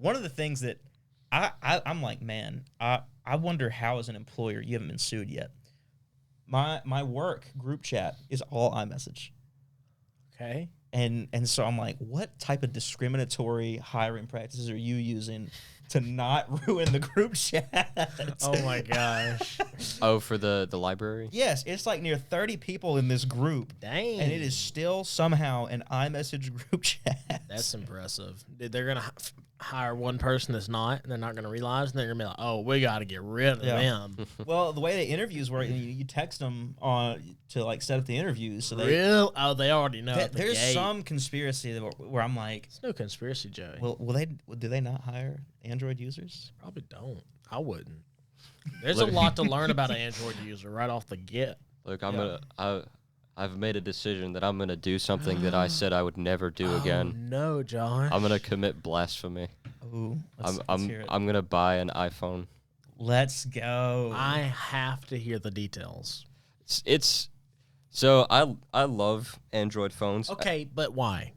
one of the things that I'm like, man, I wonder how as an employer you haven't been sued yet. My work group chat is all iMessage. Okay. And so I'm like, what type of discriminatory hiring practices are you using to not ruin the group chat? Oh my gosh. Oh, for the library? Yes, it's like near 30 people in this group. Dang. And it is still somehow an iMessage group chat. That's impressive. They're going to hire one person that's not, and they're not going to realize, and they're going to be like, oh, we got to get rid of them. Well, the way the interviews work, you text them to like set up the interviews. So Oh, they already know. There's some conspiracy where I'm like, it's no conspiracy, Joey. Well, do they not hire Android users? Probably don't. I wouldn't. There's a lot to learn about an Android user right off the get. Look, I've made a decision that I'm gonna do something that I said I would never do again. No, Josh. I'm gonna commit blasphemy. Ooh, let's hear it. I'm gonna buy an iPhone. Let's go. I have to hear the details. So I love Android phones. Okay, but why?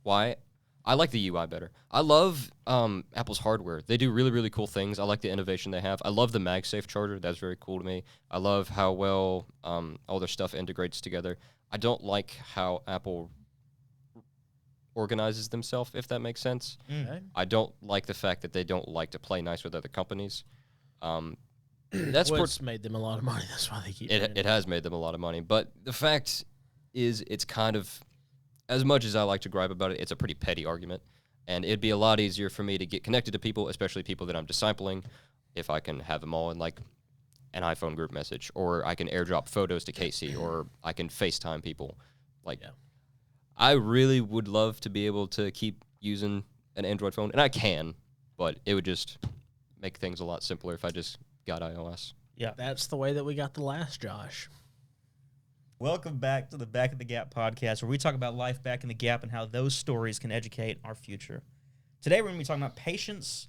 Why? I like the UI better. I love Apple's hardware. They do really, really cool things. I like the innovation they have. I love the MagSafe charger. That's very cool to me. I love how well all their stuff integrates together. I don't like how Apple organizes themselves, if that makes sense. Okay. I don't like the fact that they don't like to play nice with other companies. It's made them a lot of money. That's why they keep it has made them a lot of money. But the fact is, it's kind of, as much as I like to gripe about it, it's a pretty petty argument. And it'd be a lot easier for me to get connected to people, especially people that I'm discipling, if I can have them all in like an iPhone group message, or I can airdrop photos to Casey, or I can FaceTime people. I really would love to be able to keep using an Android phone, and I can, but it would just make things a lot simpler if I just got iOS. Yeah. That's the way that we got the last Josh. Welcome back to the Back in the Gap podcast, where we talk about life back in the gap and how those stories can educate our future. Today, we're going to be talking about patience.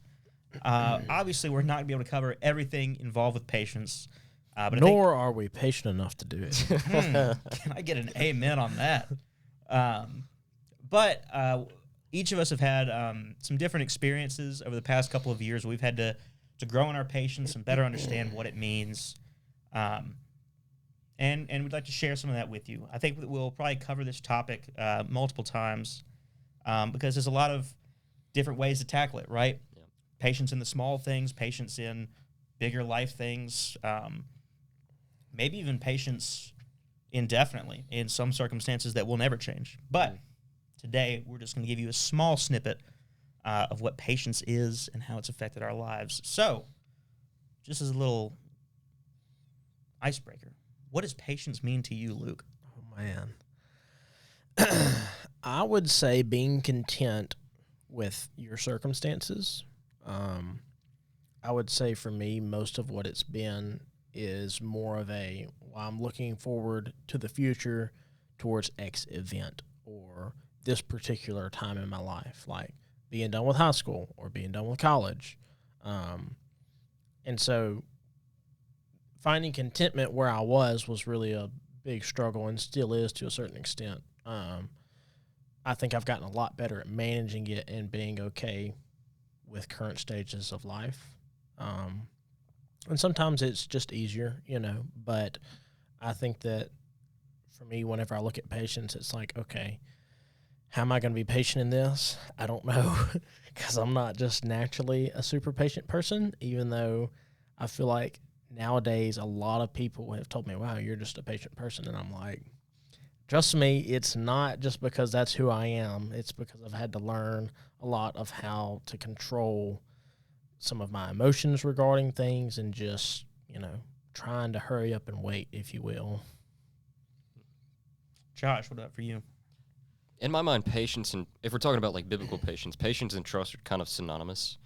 Obviously, we're not going to be able to cover everything involved with patience. But are we patient enough to do it. Can I get an amen on that? But each of us have had some different experiences over the past couple of years. We've had to grow in our patience and better understand what it means. And we'd like to share some of that with you. I think we'll probably cover this topic multiple times because there's a lot of different ways to tackle it, right? Yeah. Patience in the small things, patience in bigger life things, maybe even patience indefinitely in some circumstances that will never change. But today, we're just going to give you a small snippet of what patience is and how it's affected our lives. So, just as a little icebreaker, what does patience mean to you, Luke? Oh, man. I would say being content with your circumstances. I would say for me, most of what it's been is more of I'm looking forward to the future towards X event or this particular time in my life, like being done with high school or being done with college. And so finding contentment where I was really a big struggle and still is to a certain extent. I think I've gotten a lot better at managing it and being okay with current stages of life. And sometimes it's just easier, but I think that for me, whenever I look at patience, it's like, okay, how am I going to be patient in this? I don't know, because I'm not just naturally a super patient person, even though I feel like nowadays a lot of people have told me, wow, you're just a patient person. And I'm like, trust me, it's not just because that's who I am. It's because I've had to learn a lot of how to control some of my emotions regarding things and just, trying to hurry up and wait, if you will. Josh, what about for you? In my mind, patience and if we're talking about like biblical patience and trust are kind of synonymous.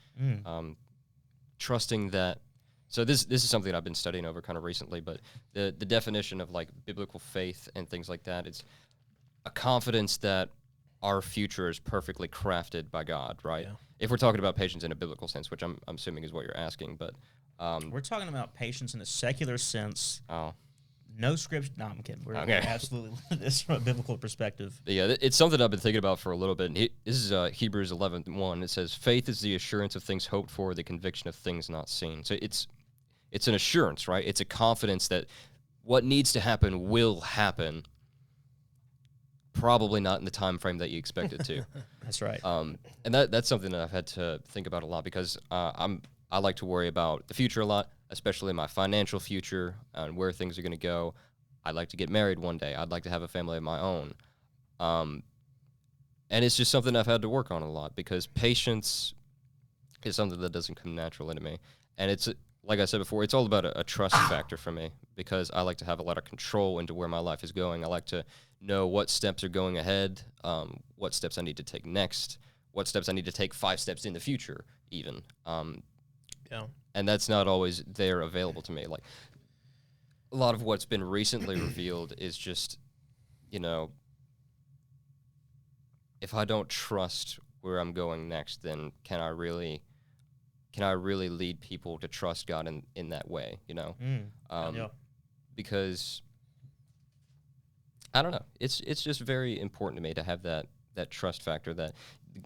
Trusting that. So this is something I've been studying over kind of recently, but the definition of like biblical faith and things like that, it's a confidence that our future is perfectly crafted by God, right? Yeah. If we're talking about patience in a biblical sense, which I'm assuming is what you're asking, but we're talking about patience in a secular sense. Oh. No scripture. No, I'm kidding. We're Okay. absolutely this from a biblical perspective. But yeah, it's something I've been thinking about for a little bit. And this is Hebrews 11:1. It says, "Faith is the assurance of things hoped for, the conviction of things not seen." So it's an assurance, right? It's a confidence that what needs to happen will happen. Probably not in the time frame that you expect it to. That's right. And that's something that I've had to think about a lot because I like to worry about the future a lot, especially my financial future and where things are going to go. I'd like to get married one day. I'd like to have a family of my own. And it's just something I've had to work on a lot because patience is something that doesn't come naturally to me. And it's, like I said before, it's all about a trust factor for me because I like to have a lot of control into where my life is going. I like to know what steps are going ahead, what steps I need to take next, what steps I need to take 5 steps in the future even. Yeah. And that's not always there available to me. Like, a lot of what's been recently revealed is just, you know, if I don't trust where I'm going next, then can I really lead people to trust God in that way, you know? Yeah. Because I don't know. It's just very important to me to have that trust factor that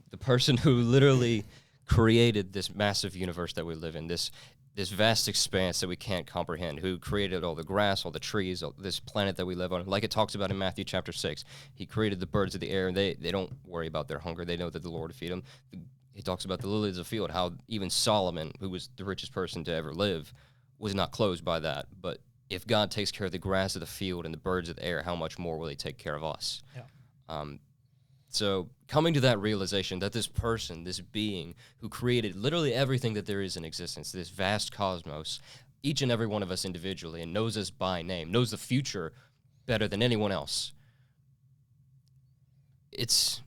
the person who literally created this massive universe that we live in, this vast expanse that we can't comprehend, who created all the grass, all the trees, this planet that we live on, like it talks about in Matthew chapter 6. He created the birds of the air, and they don't worry about their hunger. They know that the Lord will feed them. He talks about the lilies of the field, how even Solomon, who was the richest person to ever live, was not clothed by that. But if God takes care of the grass of the field and the birds of the air, how much more will he take care of us? Yeah. So coming to that realization that this person, this being who created literally everything that there is in existence, this vast cosmos, each and every one of us individually, and knows us by name, knows the future better than anyone else. It's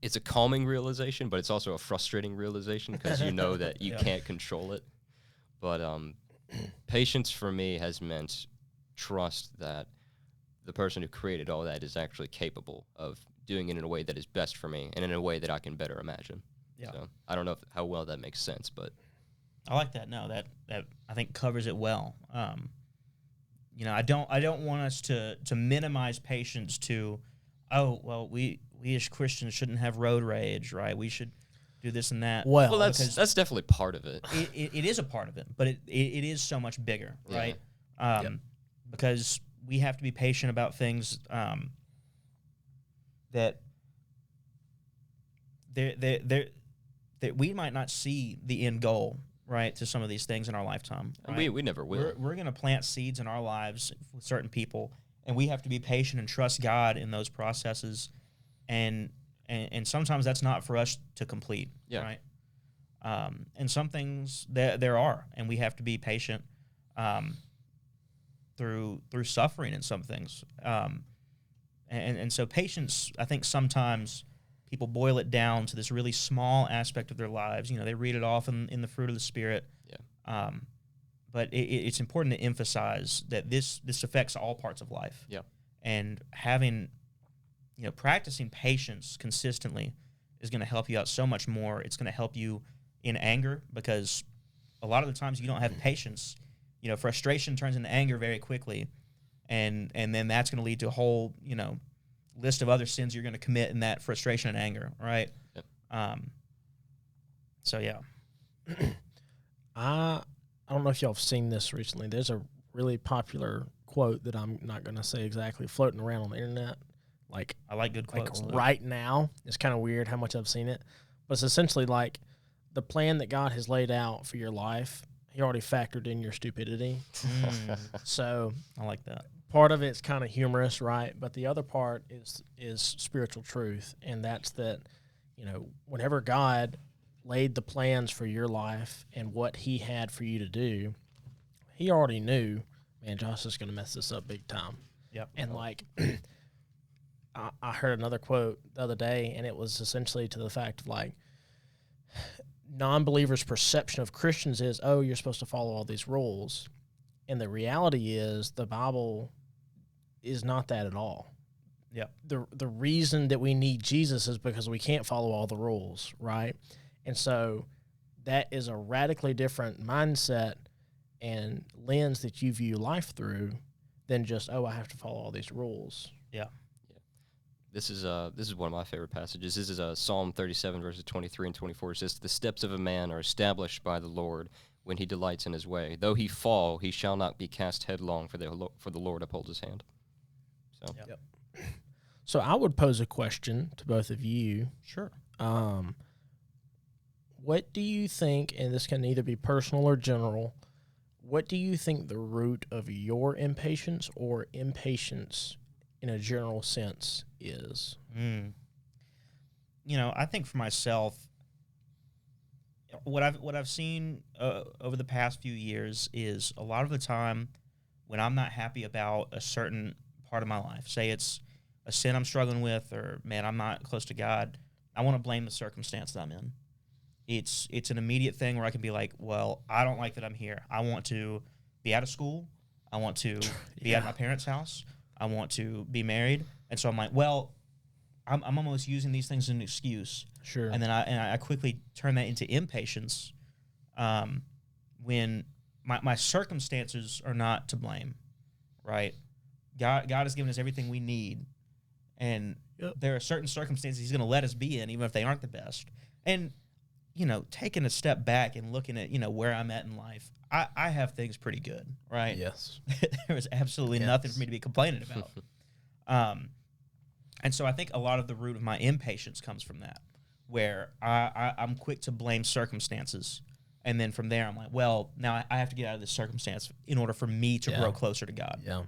a calming realization, but it's also a frustrating realization because you know that you can't control it. But patience for me has meant trust that the person who created all that is actually capable of doing it in a way that is best for me and in a way that I can better imagine. Yeah. So I don't know how well that makes sense, but I like that. No, that I think covers it well. You know, I don't want us to minimize patience to, oh, well, we as Christians shouldn't have road rage, right? We should do this and that. Well, that's definitely part of it. It is a part of it, but it is so much bigger, right? Yep. Because we have to be patient about things that we might not see the end goal, right, to some of these things in our lifetime. Right? We never will. We're going to plant seeds in our lives with certain people, and we have to be patient and trust God in those processes. And sometimes that's not for us to complete, right? And some things there are, and we have to be patient through suffering in some things. And so patience, I think sometimes people boil it down to this really small aspect of their lives. You know, they read it off in the fruit of the Spirit. Yeah. But it's important to emphasize that this affects all parts of life. Yeah. And having, practicing patience consistently is going to help you out so much more. It's going to help you in anger because a lot of the times you don't have patience. Frustration turns into anger very quickly. And then that's going to lead to a whole, list of other sins you're going to commit in that frustration and anger, right? Yep. So, yeah. I don't know if y'all have seen this recently. There's a really popular quote that I'm not going to say exactly floating around on the internet. Like, I like good quotes. Like right now, it's kind of weird how much I've seen it. But it's essentially like the plan that God has laid out for your life, he already factored in your stupidity. So I like that. Part of it's kind of humorous, right? But the other part is spiritual truth, and that's that, whenever God laid the plans for your life and what he had for you to do, he already knew, man, Josh is going to mess this up big time. Yep. And like, I heard another quote the other day, and it was essentially to the fact of like, non-believers' perception of Christians is, oh, you're supposed to follow all these rules. And the reality is the Bible is not that at all. Yeah. The reason that we need Jesus is because we can't follow all the rules, right? And so that is a radically different mindset and lens that you view life through than just, oh, I have to follow all these rules. Yeah. This is one of my favorite passages. This is Psalm 37 verses 23 and 24. It says, "The steps of a man are established by the Lord when he delights in his way. Though he fall, he shall not be cast headlong, for the Lord upholds his hand." So Yep. So I would pose a question to both of you. Sure. What do you think, and this can either be personal or general, what do you think the root of your impatience or impatience in a general sense is? I think for myself, what I've seen over the past few years is a lot of the time when I'm not happy about a certain part of my life, say it's a sin I'm struggling with, or man, I'm not close to God, I want to blame the circumstance that I'm in. It's an immediate thing where I can be like, well, I don't like that I'm here. I want to be out of school. I want to be at my parents' house. I want to be married. And so I'm like, well, I'm almost using these things as an excuse. Sure. And then I quickly turn that into impatience when my circumstances are not to blame, right? God has given us everything we need. And there are certain circumstances he's going to let us be in, even if they aren't the best. And, taking a step back and looking at, where I'm at in life, I have things pretty good, right? Yes. There is absolutely nothing for me to be complaining about. And so I think a lot of the root of my impatience comes from that, where I'm quick to blame circumstances. And then from there, I'm like, well, now I have to get out of this circumstance in order for me to grow closer to God. Yeah.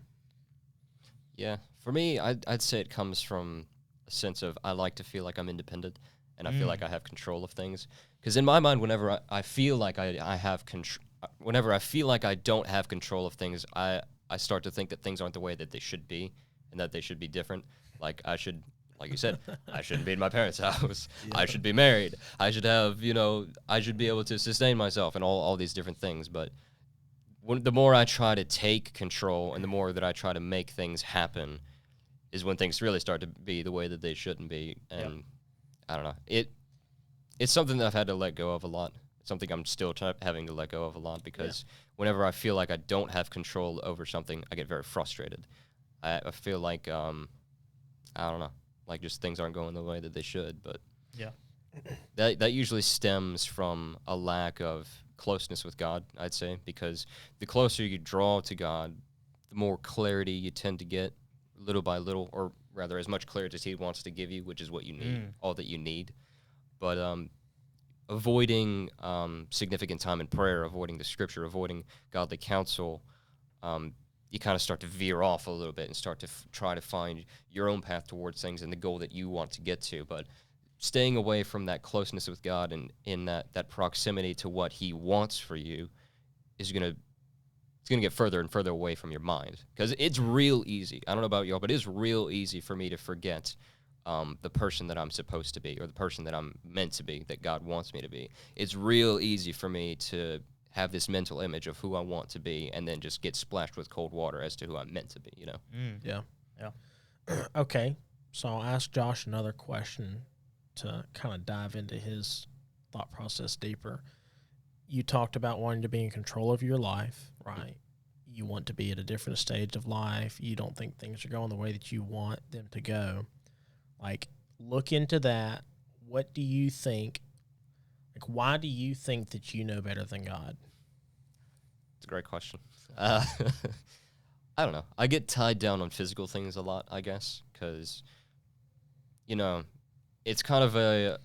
yeah, for me, I'd say it comes from a sense of I like to feel like I'm independent and I feel like I have control of things. Because in my mind, whenever I feel like I have control, whenever I feel like I don't have control of things, I start to think that things aren't the way that they should be and that they should be different. Like like you said, I shouldn't be in my parents' house. I should be married. I should have, I should be able to sustain myself and all these different things. But the more I try to take control and the more that I try to make things happen is when things really start to be the way that they shouldn't be. And I don't know. It's something that I've had to let go of a lot. It's something I'm still having to let go of a lot because whenever I feel like I don't have control over something, I get very frustrated. I feel like, I don't know, like just things aren't going the way that they should. But that usually stems from a lack of closeness with God, I'd say, because the closer you draw to God, the more clarity you tend to get little by little, or rather as much clarity as he wants to give you, which is what you need, all that you need. But avoiding significant time in prayer, avoiding the scripture, avoiding godly counsel, you kind of start to veer off a little bit and start to try to find your own path towards things and the goal that you want to get to. But staying away from that closeness with God and in that proximity to what he wants for you is going to get further and further away from your mind. Because it's real easy. I don't know about y'all, but it's real easy for me to forget the person that I'm supposed to be or the person that I'm meant to be, that God wants me to be. It's real easy for me to have this mental image of who I want to be and then just get splashed with cold water as to who I'm meant to be, Yeah. Okay. So I'll ask Josh another question to kind of dive into his thought process deeper. You talked about wanting to be in control of your life, right? You want to be at a different stage of life. You don't think things are going the way that you want them to go. Like, look into that. What do you think? Like, why do you think that you know better than God? It's a great question. I don't know. I get tied down on physical things a lot, I guess, because, it's kind of a,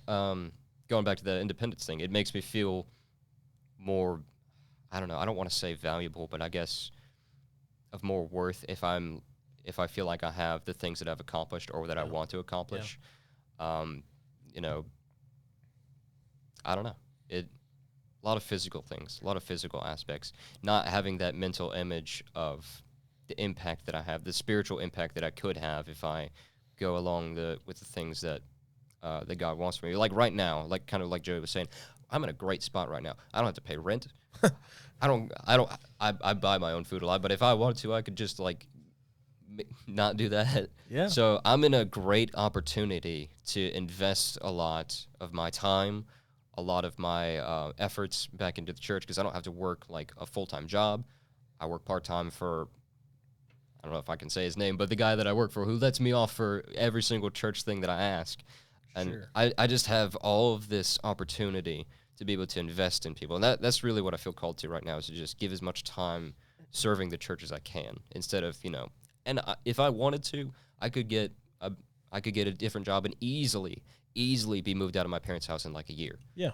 going back to the independence thing, it makes me feel more, I don't know, I don't want to say valuable, but I guess of more worth if I feel like I have the things that I've accomplished or that I want to accomplish. I don't know. A lot of physical things, a lot of physical aspects, not having that mental image of the impact that I have, the spiritual impact that I could have if I go along with the things that that God wants for me. Like right now, like kind of like Joey was saying, I'm in a great spot right now. I don't have to pay rent. I buy my own food a lot, but if I wanted to, I could just not do that. Yeah. So I'm in a great opportunity to invest a lot of my time, a lot of my efforts back into the church because I don't have to work like a full-time job. I work part-time for I don't know if I can say his name, but the guy that I work for who lets me off for every single church thing that I ask. And Sure. I just have all of this opportunity to be able to invest in people. And that's really what I feel called to right now, is to just give as much time serving the church as I can, instead of, and if I wanted to, I could get a different job and easily be moved out of my parents' house in like a year. Yeah.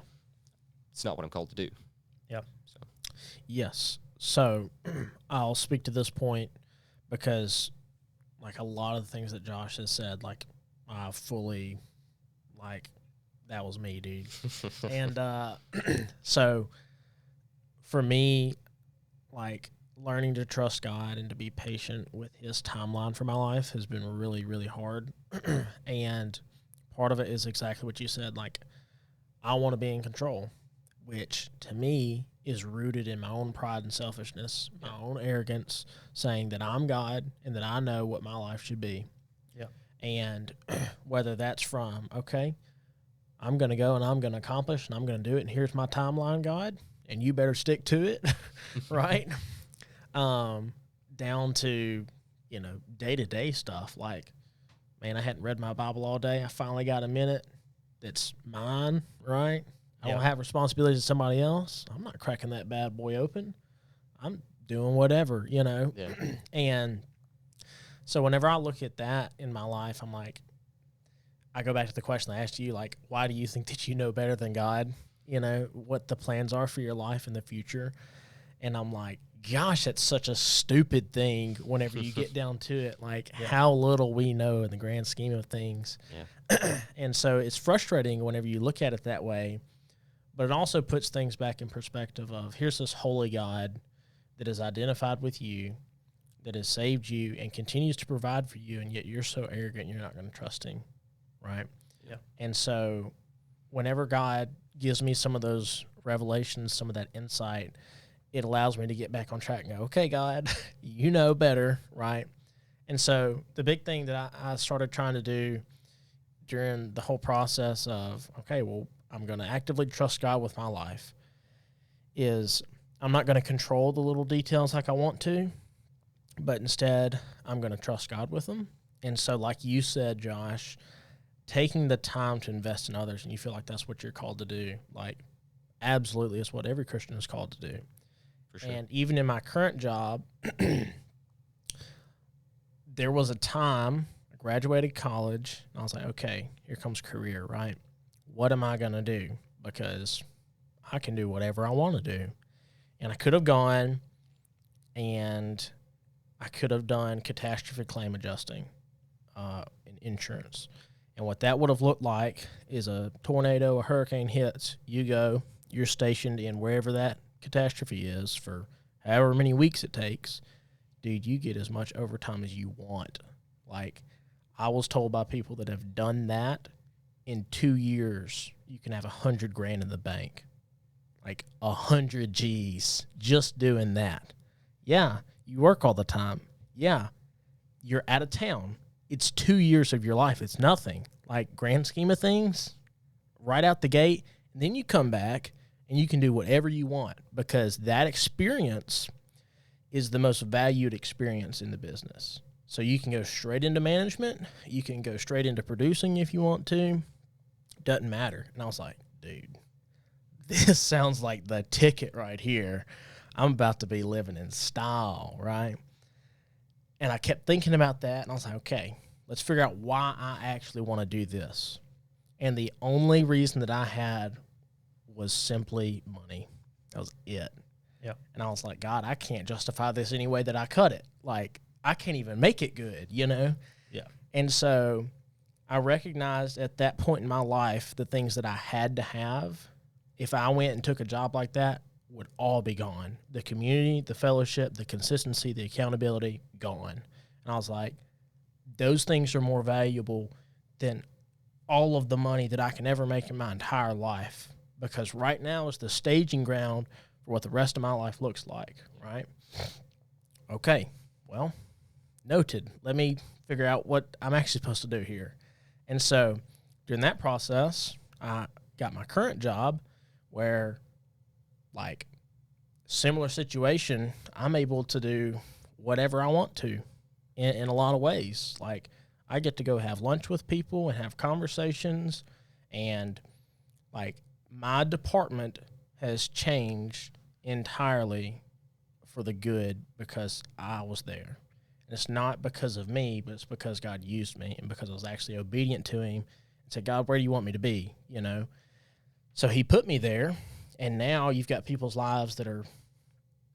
It's not what I'm called to do. Yep. So. Yes. So I'll speak to this point because, like, a lot of the things that Josh has said, like, I fully, like, that was me, dude. And so for me, like, learning to trust God and to be patient with his timeline for my life has been really, really hard. And part of it is exactly what you said. Like, I want to be in control, which to me is rooted in my own pride and selfishness, my own arrogance, saying that I'm God and that I know what my life should be. Yeah. And whether that's from, okay, I'm going to go and I'm going to accomplish and I'm going to do it, and here's my timeline, God, and you better stick to it, right? Down to, day-to-day stuff. Like, man, I hadn't read my Bible all day. I finally got a minute that's mine, right? I don't have responsibilities to somebody else. I'm not cracking that bad boy open. I'm doing whatever, Yeah. And so whenever I look at that in my life, I'm like, I go back to the question I asked you, like, why do you think that you know better than God, what the plans are for your life in the future? And I'm like, gosh, that's such a stupid thing whenever you get down to it, like how little we know in the grand scheme of things. Yeah. And so it's frustrating whenever you look at it that way, but it also puts things back in perspective of, here's this holy God that is identified with you, that has saved you and continues to provide for you, and yet you're so arrogant you're not going to trust him, right? Yeah. And so whenever God gives me some of those revelations, some of that insight, it allows me to get back on track and go, okay, God, you know better, right? And so the big thing that I started trying to do during the whole process of, okay, well, I'm going to actively trust God with my life, is I'm not going to control the little details like I want to, but instead I'm going to trust God with them. And so like you said, Josh, taking the time to invest in others, and you feel like that's what you're called to do, like absolutely is what every Christian is called to do. For sure. And even in my current job, there was a time I graduated college, and I was like, okay, here comes career, right? What am I going to do? Because I can do whatever I want to do. And I could have gone and I could have done catastrophe claim adjusting in insurance. And what that would have looked like is a tornado, a hurricane hits, you're stationed in wherever that catastrophe is for however many weeks it takes. Dude, you get as much overtime as you want. Like, I was told by people that have done that, in 2 years, you can have $100,000 in the bank. Like 100 G's just doing that. Yeah, you work all the time. Yeah, you're out of town. It's 2 years of your life. It's nothing. Like, grand scheme of things, right out the gate. And then you come back and you can do whatever you want, because that experience is the most valued experience in the business. So you can go straight into management. You can go straight into producing if you want to. Doesn't matter. And I was like, dude, this sounds like the ticket right here. I'm about to be living in style, right? And I kept thinking about that, and I was like, okay, let's figure out why I actually want to do this. And the only reason that I had was simply money. That was it. Yeah. And I was like, God, I can't justify this any way that I cut it. Like, I can't even make it good, Yeah. And so I recognized at that point in my life the things that I had to have. If I went and took a job like that, would all be gone. The community, the fellowship, the consistency, the accountability, gone. And I was like, those things are more valuable than all of the money that I can ever make in my entire life, because right now is the staging ground for what the rest of my life looks like, right? Okay, well, noted. Let me figure out what I'm actually supposed to do here. And so during that process, I got my current job where, like, similar situation, I'm able to do whatever I want to. in a lot of ways. Like, I get to go have lunch with people and have conversations, and like my department has changed entirely for the good because I was there. And it's not because of me, but it's because God used me and because I was actually obedient to him and said, God, where do you want me to be? You know? So he put me there, and now you've got people's lives that are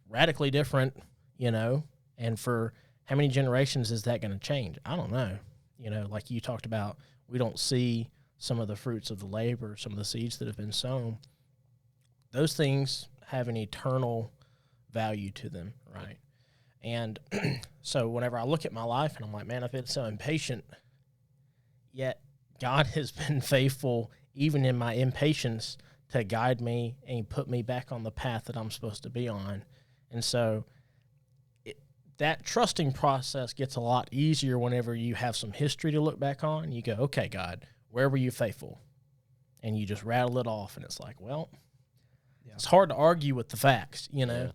radically different, you know, and for how many generations is that going to change? I don't know. You know, like you talked about, we don't see some of the fruits of the labor, some of the seeds that have been sown. Those things have an eternal value to them, right? And so whenever I look at my life and I'm like, man, I've been so impatient, yet God has been faithful even in my impatience to guide me and put me back on the path that I'm supposed to be on. And so that trusting process gets a lot easier whenever you have some history to look back on. You go, okay, God, where were you faithful? And you just rattle it off, and it's like, well, it's hard to argue with the facts, you know? Yeah.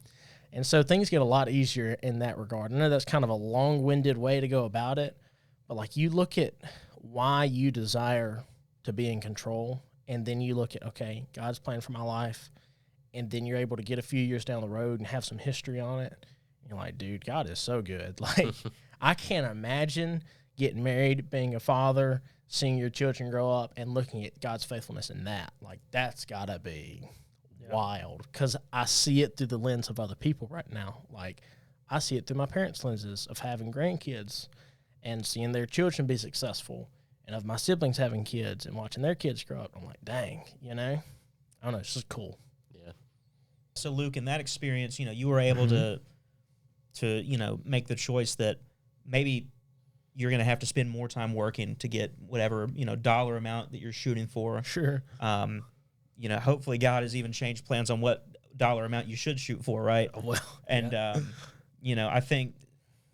And so things get a lot easier in that regard. I know that's kind of a long-winded way to go about it, but like you look at why you desire to be in control, and then you look at, okay, God's plan for my life, and then you're able to get a few years down the road and have some history on it. You're like, dude, God is so good. Like, I can't imagine getting married, being a father, seeing your children grow up, and looking at God's faithfulness in that. Like, that's got to be wild, because I see it through the lens of other people right now. Like, I see it through my parents' lenses of having grandkids and seeing their children be successful, and of my siblings having kids and watching their kids grow up. I'm like, dang, you know? I don't know, it's just cool. Yeah. So, Luke, in that experience, you know, you were able to you know, make the choice that maybe you're going to have to spend more time working to get whatever, you know, dollar amount that you're shooting for. Sure. You know, hopefully God has even changed plans on what dollar amount you should shoot for, right? Well, and, you know, I think,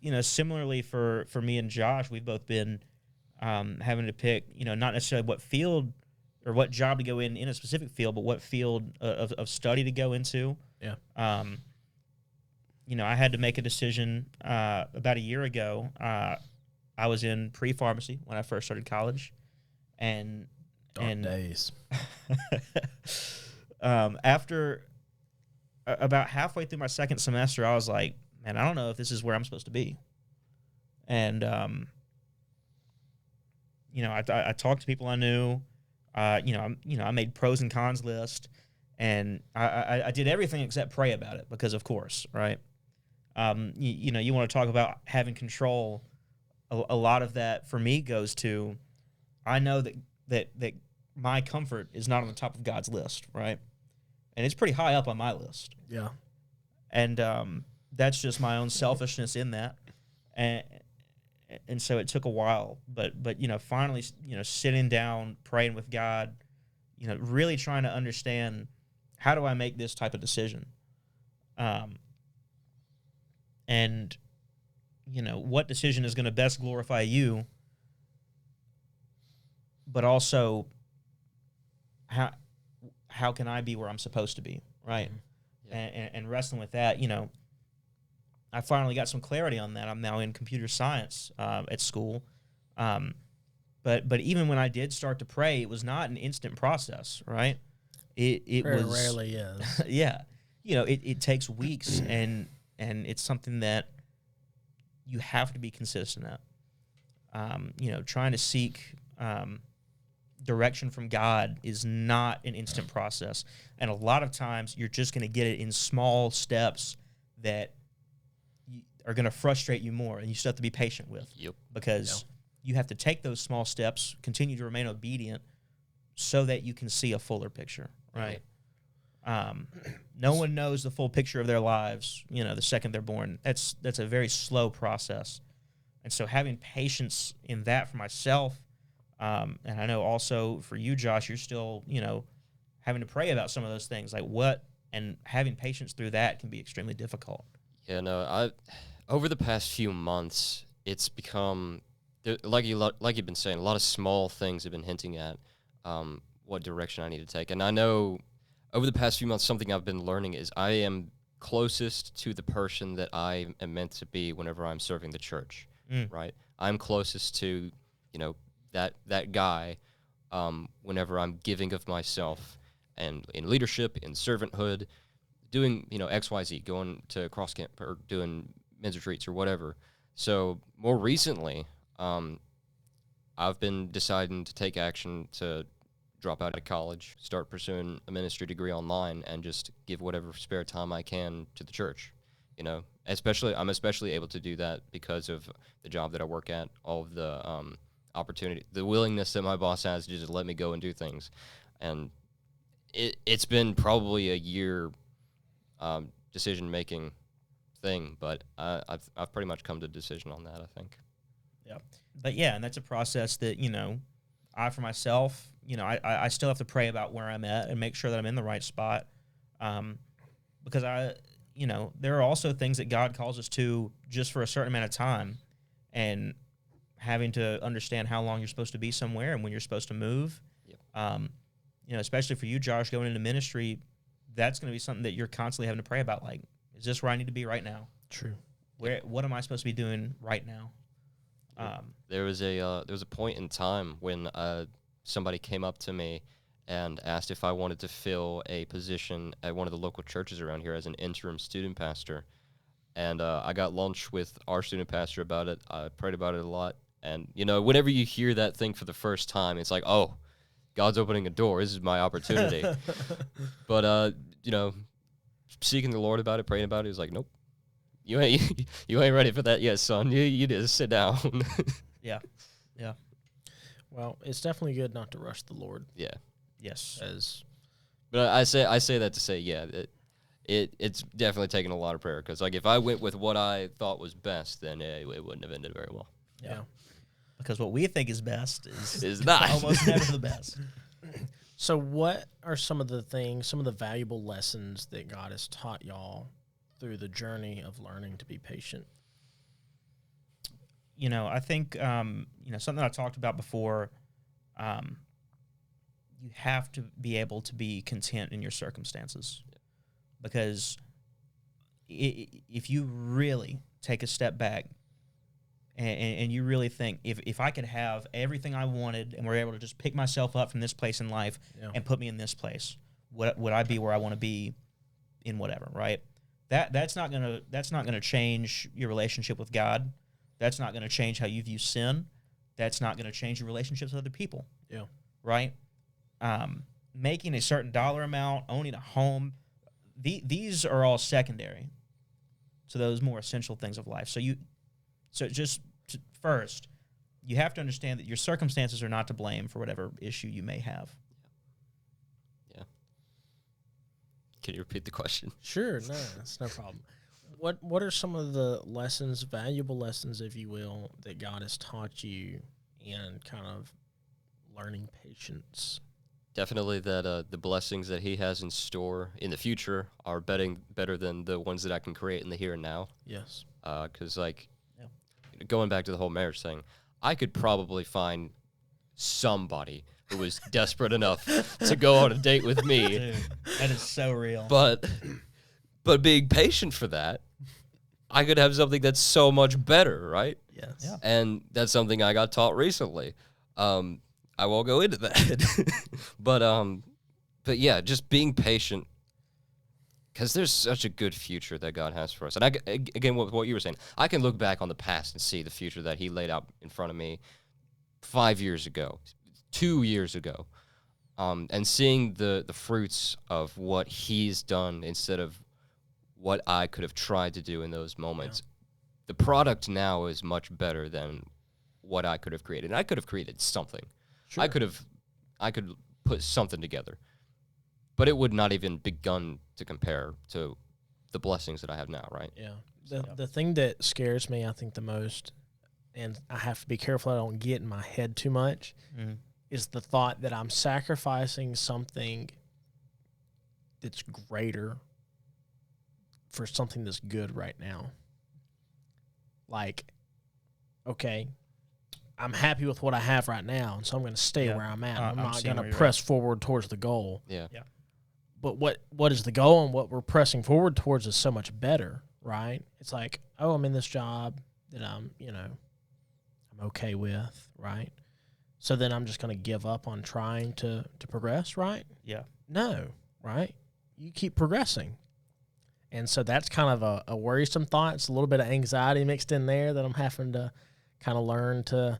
you know, similarly for me and Josh, we've both been having to pick, you know, not necessarily what field or what job to go in a specific field, but what field of study to go into. Yeah. You know, I had to make a decision about a year ago. I was in pre-pharmacy when I first started college, and Dark days. After about halfway through my second semester, I was like, man, I don't know if this is where I'm supposed to be. And you know, I talked to people I knew. I made pros and cons list, and I did everything except pray about it because, of course, right. You know, you want to talk about having control. A lot of that for me goes to, I know that my comfort is not on the top of God's list, right? And it's pretty high up on my list. Yeah. And that's just my own selfishness in that. And so it took a while, but you know, finally, you know, sitting down, praying with God, you know, really trying to understand, how do I make this type of decision? And, you know, what decision is going to best glorify you, but also how can I be where I'm supposed to be, right? Yeah. And wrestling with that, you know, I finally got some clarity on that. I'm now in computer science at school. But even when I did start to pray, it was not an instant process, right? It Very was rarely is. Yeah. You know, it takes weeks, and it's something that you have to be consistent at. You know, trying to seek direction from God is not an instant process. And a lot of times you're just going to get it in small steps that are going to frustrate you more, and you still have to be patient with. Yep. Because you have to take those small steps, continue to remain obedient, so that you can see a fuller picture, right? No one knows the full picture of their lives, you know, the second they're born. That's a very slow process. And so having patience in that for myself, and I know also for you, Josh, you're still, you know, having to pray about some of those things, like what, and having patience through that can be extremely difficult. Yeah, no, over the past few months, it's become, like you've been saying, a lot of small things have been hinting at what direction I need to take. And I know over the past few months, something I've been learning is I am closest to the person that I am meant to be whenever I'm serving the church. right? I'm closest to, that guy whenever I'm giving of myself and in leadership, in servanthood, doing, XYZ, going to cross camp or doing men's retreats or whatever. So more recently, I've been deciding to take action to drop out of college, start pursuing a ministry degree online, and just give whatever spare time I can to the church. I'm especially able to do that because of the job that I work at, all of the opportunity, the willingness that my boss has to just let me go and do things. And it's been probably a year decision-making thing, but I've pretty much come to a decision on that, I think. Yeah. But yeah, and that's a process that, I for myself, I still have to pray about where I'm at and make sure that I'm in the right spot. Because there are also things that God calls us to just for a certain amount of time, and having to understand how long you're supposed to be somewhere and when you're supposed to move. Yep. Especially for you, Josh, going into ministry, that's going to be something that you're constantly having to pray about. Like, is this where I need to be right now? True. What am I supposed to be doing right now? There was a point in time when somebody came up to me and asked if I wanted to fill a position at one of the local churches around here as an interim student pastor. And I got lunch with our student pastor about it. I prayed about it a lot. And, whenever you hear that thing for the first time, it's like, oh, God's opening a door. This is my opportunity. But, seeking the Lord about it, praying about it, he's like, nope. You ain't ready for that yet, son. You just sit down. Yeah. Well, it's definitely good not to rush the Lord. Yeah. Yes. But I say that to say, yeah, it's definitely taken a lot of prayer, because if I went with what I thought was best, then it wouldn't have ended very well. Yeah. Because what we think is best is not almost never the best. So what are some of the valuable lessons that God has taught y'all through the journey of learning to be patient? I think, something I talked about before, you have to be able to be content in your circumstances. Because if you really take a step back and you really think, if I could have everything I wanted and were able to just pick myself up from this place in life and put me in this place, would I be where I want to be in whatever, right? That's not gonna change your relationship with God. That's not gonna change how you view sin. That's not gonna change your relationships with other people. Yeah. Right? Making a certain dollar amount, owning a home, these are all secondary to those more essential things of life. First, you have to understand that your circumstances are not to blame for whatever issue you may have. Yeah. Can you repeat the question? Sure, no, that's no problem. What are some of the valuable lessons, if you will, that God has taught you in kind of learning patience? Definitely that the blessings that He has in store in the future are better than the ones that I can create in the here and now. Yes. Because, going back to the whole marriage thing, I could probably find somebody who was desperate enough to go on a date with me. Dude, that is so real. But being patient for that, I could have something that's so much better, right? Yes. Yeah. And that's something I got taught recently. I won't go into that. But yeah, just being patient, because there's such a good future that God has for us. And again, what you were saying, I can look back on the past and see the future that He laid out in front of me 5 years ago, 2 years ago, and seeing the fruits of what He's done instead of what I could have tried to do in those moments. Yeah. The product now is much better than what I could have created. And I could have created something. Sure. I could put something together, but it would not even begun to compare to the blessings that I have now, right? Yeah. The thing that scares me, I think, the most, and I have to be careful I don't get in my head too much, is the thought that I'm sacrificing something that's greater for something that's good right now. Like, okay, I'm happy with what I have right now, and so I'm going to stay where I'm at. I'm not going to press forward towards the goal. Yeah. But what is the goal, and what we're pressing forward towards is so much better, right? It's like, oh, I'm in this job that I'm, I'm okay with, right? So then I'm just going to give up on trying to progress, right? Yeah. No, right? You keep progressing. And so that's kind of a worrisome thought. It's a little bit of anxiety mixed in there that I'm having to kind of learn to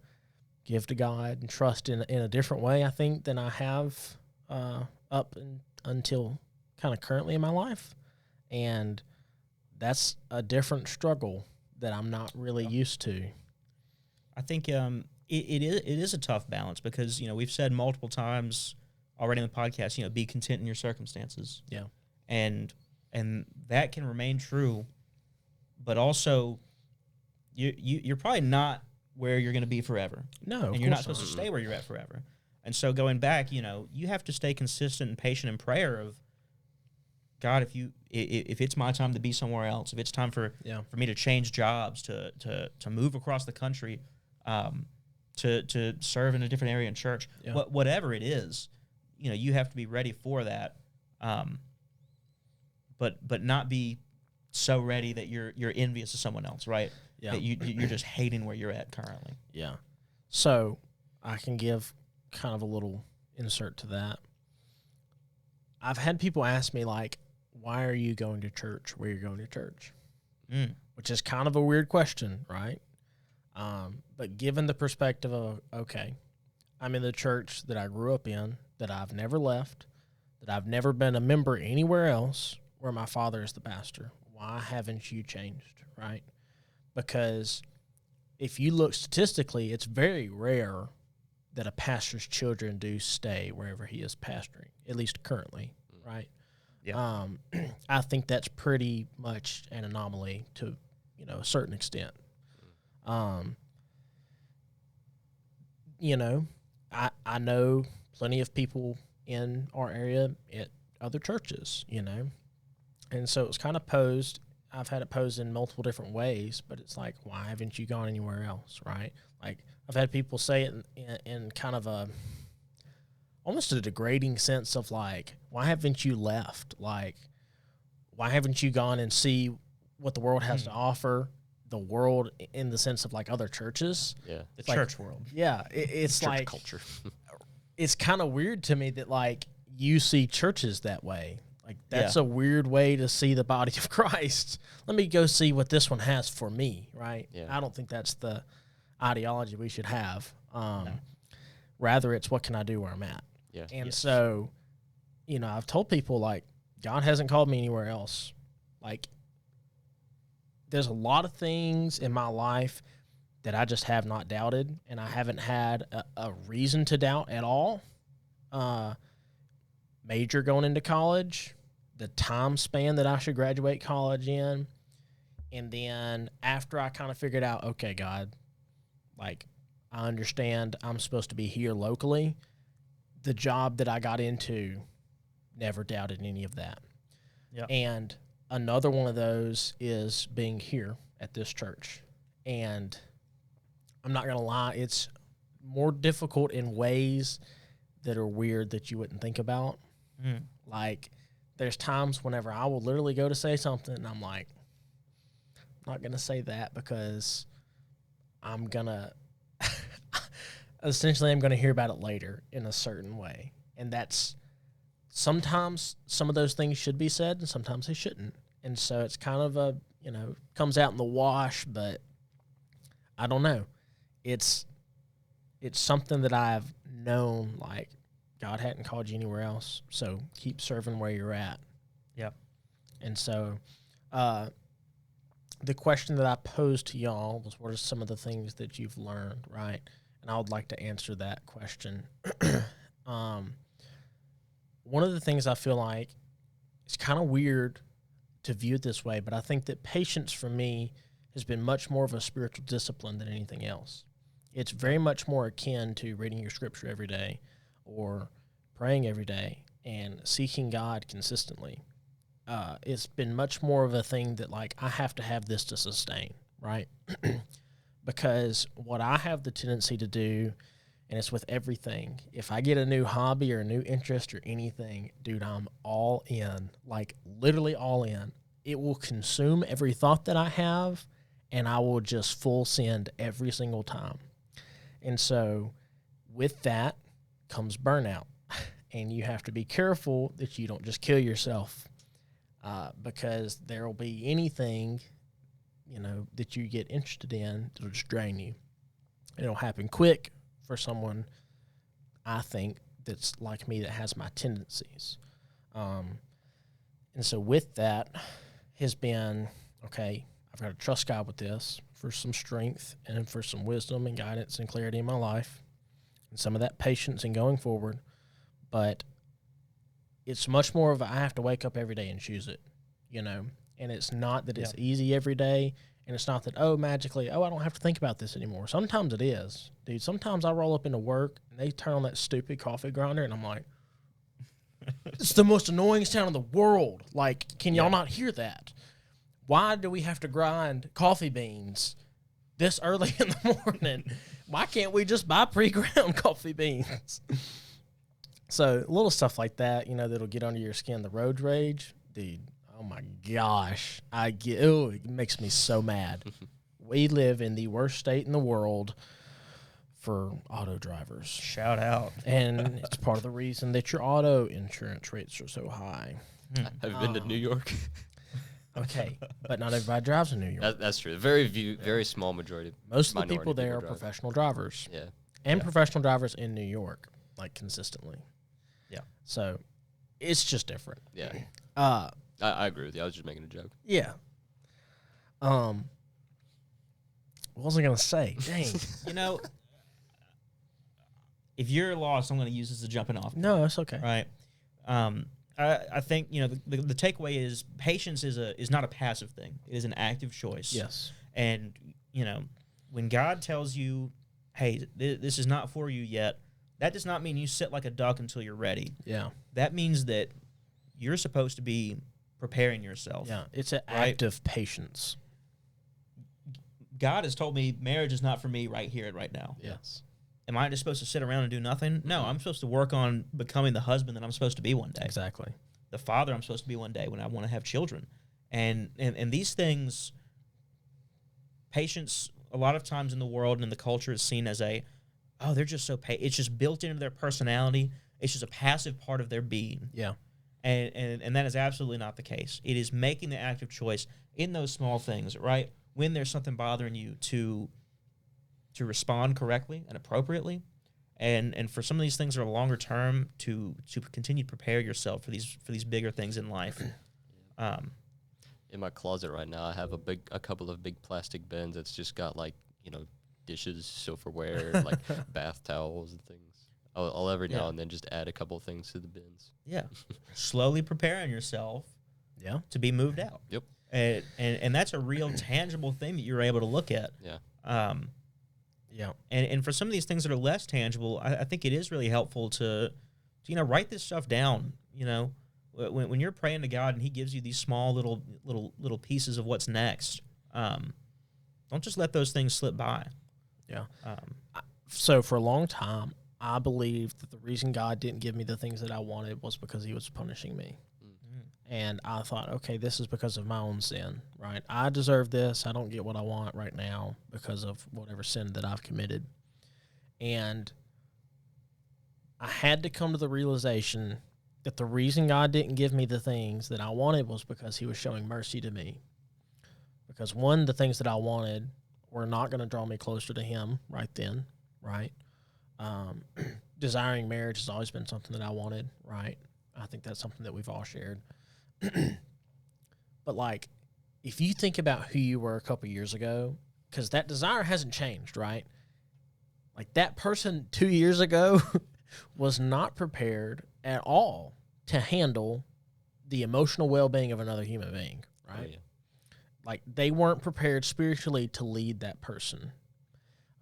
give to God and trust in a different way, I think, than I have until kind of currently in my life. And that's a different struggle that I'm not really used to. I think it is a tough balance because, we've said multiple times already in the podcast, be content in your circumstances. Yeah. And that can remain true, but also you're probably not where you're going to be forever. No, and you're not supposed to stay where you're at forever. And so going back, you have to stay consistent and patient in prayer of, God, if it's my time to be somewhere else, if it's time for me to change jobs, to move across the country, to serve in a different area in church, whatever it is, you have to be ready for that. But not be so ready that you're envious of someone else, right? Yeah. That you're just hating where you're at currently. Yeah. So I can give kind of a little insert to that. I've had people ask me, like, why are you going to church where you're going to church? Which is kind of a weird question, right? But given the perspective of, okay, I'm in the church that I grew up in, that I've never left, that I've never been a member anywhere else where my father is the pastor. Why haven't you changed, right? Because if you look statistically, it's very rare that a pastor's children do stay wherever he is pastoring, at least currently, right? Yeah. I think that's pretty much an anomaly to, a certain extent. I know plenty of people in our area at other churches, and so it was kind of posed. I've had it posed in multiple different ways, but it's like, why haven't you gone anywhere else, right? Like, I've had people say it in kind of almost a degrading sense of, like, why haven't you left? Like, why haven't you gone and see what the world has to offer? The world in the sense of, like, other churches. Yeah. The like, church world. Yeah. It's Church like culture. it's kind of weird to me that, like, you see churches that way. Like, that's a weird way to see the body of Christ. Let me go see what this one has for me, right? Yeah. I don't think that's the ideology we should have. Rather, it's what can I do where I'm at? Yeah. And so, I've told people, like, God hasn't called me anywhere else. Like, there's a lot of things in my life that I just have not doubted, and I haven't had a reason to doubt at all. Major going into college, the time span that I should graduate college in, and then after I kind of figured out, okay, God, like, I understand I'm supposed to be here locally, the job that I got into, never doubted any of that. Yeah. And another one of those is being here at this church. And I'm not going to lie, it's more difficult in ways that are weird that you wouldn't think about. Like, there's times whenever I will literally go to say something, and I'm like, I'm not going to say that because I'm going to, essentially, I'm going to hear about it later in a certain way. And that's, sometimes some of those things should be said, and sometimes they shouldn't. And so it's kind of comes out in the wash, but I don't know. It's something that I've known, like, God hadn't called you anywhere else, so keep serving where you're at. Yep. And so the question that I posed to y'all was, what are some of the things that you've learned, right? And I would like to answer that question. One of the things I feel like, it's kind of weird to view it this way, but I think that patience for me has been much more of a spiritual discipline than anything else. It's very much more akin to reading your scripture every day or praying every day and seeking God consistently. It's been much more of a thing that, like, I have to have this to sustain, right? Because what I have the tendency to do, and it's with everything, if I get a new hobby or a new interest or anything, dude, I'm all in, like, literally all in. It will consume every thought that I have, and I will just full send every single time. And so with that comes burnout. And you have to be careful that you don't just kill yourself, because there will be anything, that you get interested in that'll just drain you. It'll happen quick for someone, I think, that's like me, that has my tendencies. And so with that has been, okay, I've got to trust God with this for some strength and for some wisdom and guidance and clarity in my life, and some of that patience in going forward. But it's much more of I have to wake up every day and choose it, and it's not that it's easy every day, and it's not that, magically, I don't have to think about this anymore. Sometimes it is. Dude, sometimes I roll up into work and they turn on that stupid coffee grinder and I'm like, it's the most annoying sound in the world. Like, can y'all not hear that? Why do we have to grind coffee beans this early in the morning? Why can't we just buy pre-ground coffee beans? So little stuff like that, that'll get under your skin. The road rage, dude, oh my gosh. It makes me so mad. We live in the worst state in the world for auto drivers. Shout out. And it's part of the reason that your auto insurance rates are so high. Have you been to New York? Okay, but not everybody drives in New York. That's true. Very small majority. Most of the people there are professional drivers. Yeah. And professional drivers in New York, like consistently. Yeah. So it's just different. Yeah. I agree with you. I was just making a joke. Yeah. What was I gonna say? Dang. If you're lost, I'm going to use this as a jumping off point. No, it's okay. Right. I think the takeaway is patience is not a passive thing. It is an active choice. Yes. And when God tells you, hey, this is not for you yet, that does not mean you sit like a duck until you're ready. Yeah. That means that you're supposed to be preparing yourself. Yeah. It's an active patience. God has told me marriage is not for me right here and right now. Yes. Am I just supposed to sit around and do nothing? No, I'm supposed to work on becoming the husband that I'm supposed to be one day. Exactly. The father I'm supposed to be one day when I want to have children. And these things, patience, a lot of times in the world and in the culture is seen as they're just so it's just built into their personality. It's just a passive part of their being. Yeah. And that is absolutely not the case. It is making the active choice in those small things, right? When there's something bothering you to respond correctly and appropriately, and for some of these things that are longer term to continue to prepare yourself for these bigger things in life. In my closet right now, I have a couple of big plastic bins that's just got dishes, silverware, bath towels and things. I'll every now and then just add a couple of things to the bins. Yeah, slowly preparing yourself. Yeah, to be moved out. Yep. And that's a real tangible thing that you're able to look at. Yeah. Yeah. And for some of these things that are less tangible, I think it is really helpful to write this stuff down. When you're praying to God and He gives you these small little pieces of what's next, don't just let those things slip by. Yeah. So for a long time, I believed that the reason God didn't give me the things that I wanted was because He was punishing me. And I thought, okay, this is because of my own sin, right? I deserve this. I don't get what I want right now because of whatever sin that I've committed. And I had to come to the realization that the reason God didn't give me the things that I wanted was because He was showing mercy to me. Because one, the things that I wanted were not going to draw me closer to Him right then, right? Desiring marriage has always been something that I wanted, right? I think that's something that we've all shared. But if you think about who you were a couple years ago, because that desire hasn't changed, right? That person 2 years ago was not prepared at all to handle the emotional well-being of another human being, right? Oh, yeah. They weren't prepared spiritually to lead that person,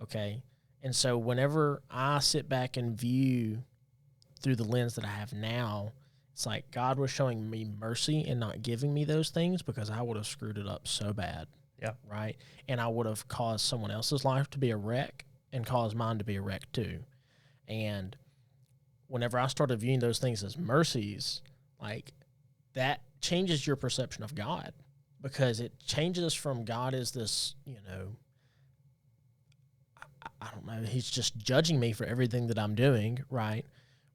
okay? And so whenever I sit back and view through the lens that I have now, it's like God was showing me mercy and not giving me those things because I would have screwed it up so bad. Yeah. Right? And I would have caused someone else's life to be a wreck and caused mine to be a wreck too. And whenever I started viewing those things as mercies, that changes your perception of God because it changes from God as this, I don't know, he's just judging me for everything that I'm doing, right?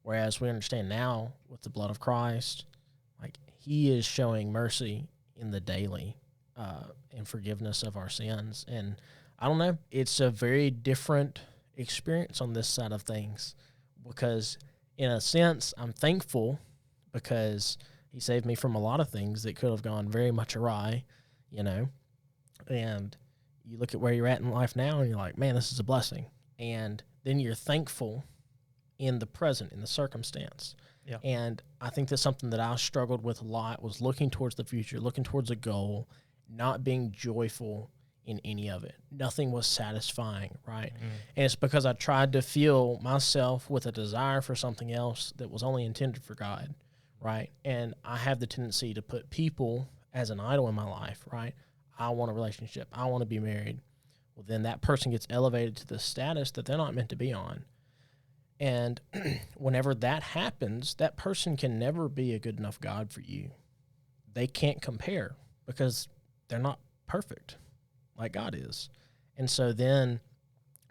Whereas we understand now with the blood of Christ, like he is showing mercy in the daily and forgiveness of our sins. And I don't know, it's a very different experience on this side of things because in a sense, I'm thankful because he saved me from a lot of things that could have gone very much awry, you know, and you look at where you're at in life now and you're like, man, this is a blessing. And then you're thankful in the present, in the circumstance. Yeah. And I think that's something that I struggled with a lot was looking towards the future, looking towards a goal, not being joyful in any of it. Nothing was satisfying, right? And it's because I tried to fill myself with a desire for something else that was only intended for God, right? And I have the tendency to put people as an idol in my life, right? I want a relationship. I want to be married. Well, then that person gets elevated to the status that they're not meant to be on. And whenever that happens, that person can never be a good enough God for you. They can't compare because they're not perfect like God is. And so then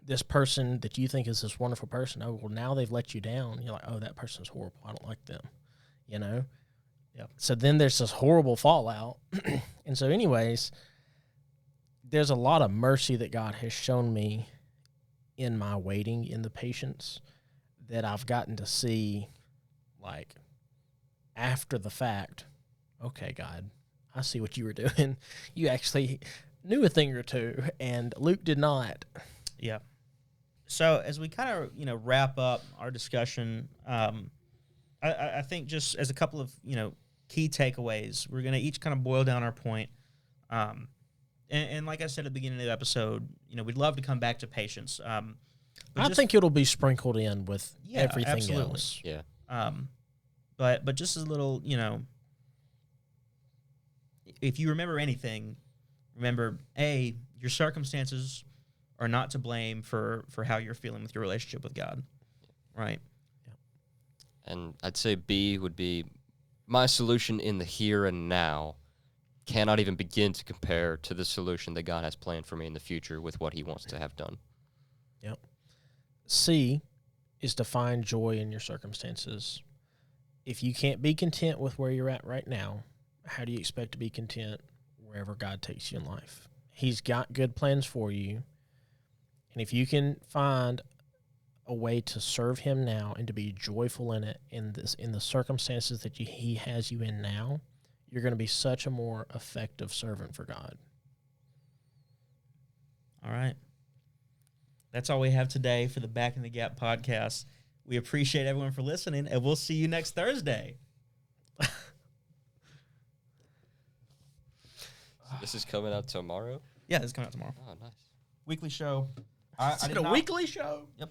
this person that you think is this wonderful person, oh, well, now they've let you down. You're like, oh, that person's horrible. I don't like them, you know? Yeah. So then there's this horrible fallout. And so anyways, there's a lot of mercy that God has shown me in my waiting, in the patience, that I've gotten to see, like, after the fact, okay, God, I see what you were doing. You actually knew a thing or two, and Luke did not. Yeah. So as we kind of, wrap up our discussion, I think just as a couple of, key takeaways, we're going to each kind of boil down our point. And like I said at the beginning of the episode, we'd love to come back to patience. I think it'll be sprinkled in with everything absolutely. else. Yeah. But just as a little, if you remember anything, remember, A, your circumstances are not to blame for how you're feeling with your relationship with God, right? Yeah. And I'd say B would be my solution in the here and now cannot even begin to compare to the solution that God has planned for me in the future with what he wants to have done. Yep. C is to find joy in your circumstances. If you can't be content with where you're at right now, how do you expect to be content wherever God takes you in life? He's got good plans for you. And if you can find a way to serve him now and to be joyful in it, in the circumstances that he has you in now, you're going to be such a more effective servant for God. All right. That's all we have today for the Back in the Gap podcast. We appreciate everyone for listening, and we'll see you next Thursday. This is coming out tomorrow? Yeah, this is coming out tomorrow. Oh, nice. Weekly show. Is it a weekly show? Yep.